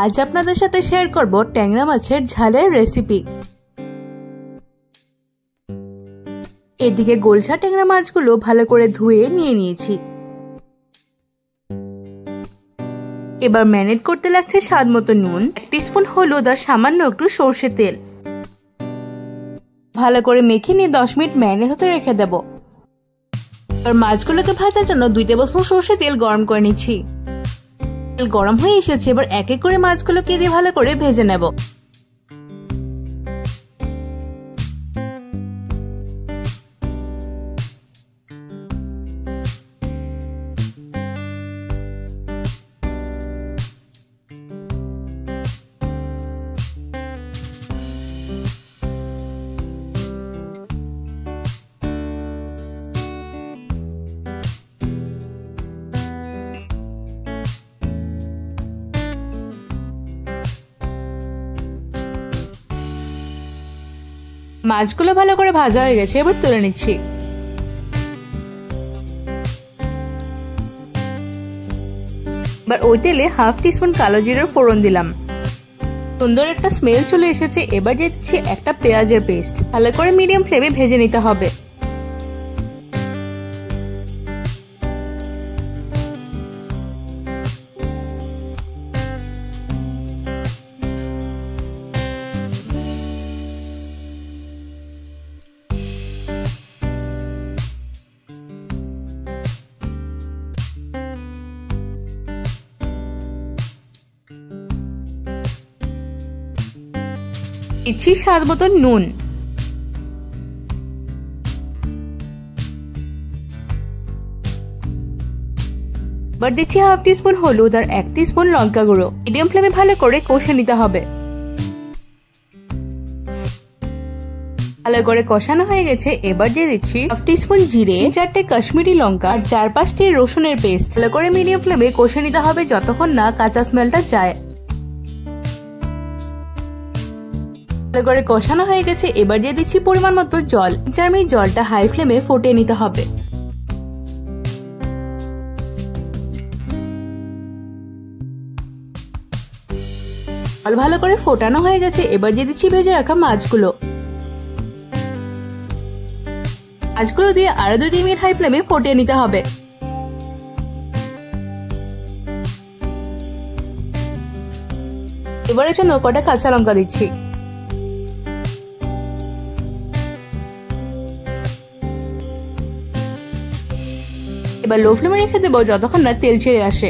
আজ আপনাদের সাথে শেয়ার করব ট্যাংরা মাছের ঝালের রেসিপি। এদিকে গোলসা ট্যাংরা মাছগুলো ভালো করে ধুয়ে নিয়ে নিয়েছি। এবার ম্যারিনেট করতে লাগছে স্বাদ মতো নুন, 1 টিস্পুন হলুদ আর সামান্য একটু সরষের তেল। ভালো করে মেখে নিয়ে 10 মিনিট ম্যারিনেট হতে রেখে দেব। আর মাছগুলোকে ভাজার জন্য 2 টেবিলস্পুন সরষের তেল গরম করে নিচ্ছি। তেল গরম হয়ে এসেছে, এবার এক এক করে মাছগুলোকে দিয়ে ভালো করে ভেজে নেব। মাছগুলো ভালো করে ভাজা হয়ে গেছে, এবার তুলে নিচ্ছি। এবার ওই তেলে 1/2 টিস্পুন কালো জিরার ফোড়ন দিলাম। সুন্দর একটা স্মেল চলে এসেছে, এবার দিচ্ছি একটা পেঁয়াজের পেস্ট। ভালো করে মিডিয়াম ফ্লেমে ভেজে নিতে হবে। দিচ্ছি স্বাদ মতো নুন, এবার দিচ্ছি 1/2 টিস্পুন হলুদ আর 1 টিস্পুন লঙ্কা গুঁড়ো। মিডিয়াম ফ্লেমে ভালো করে কষে নিতে হবে। ভালো করে কষানো হয়ে গেছে, এবার দিয়ে দিচ্ছি 1/2 টিস্পুন জিরে, 4টে কাশ্মীরি লঙ্কা আর 4-5টি রসুনের পেস্ট। ভালো করে মিডিয়াম ফ্লেমে কষে নিতে হবে যতক্ষণ না কাঁচা স্মেলটা যায়। ভালো করে কষানো হয়ে গেছে, এবার দিয়ে দিচ্ছি পরিমাণ মতো জল। 4 মিনিট জলটা হাই ফ্লেমে ফুটিয়ে নিতে হবে। জল ভালো করে ফোটানো হয়ে গেছে, এবার দিয়ে দিচ্ছি ভেজে রাখা মাছগুলো। মাছগুলো দিয়ে আরো 2-3 মিনিট হাই ফ্লেমে ফুটিয়ে নিতে হবে। এবারের জন্য কটা কাঁচা লঙ্কা দিচ্ছি। এবার লো ফ্লেমে রেখে দেবো যতক্ষণ না তেল ছেড়ে আসে।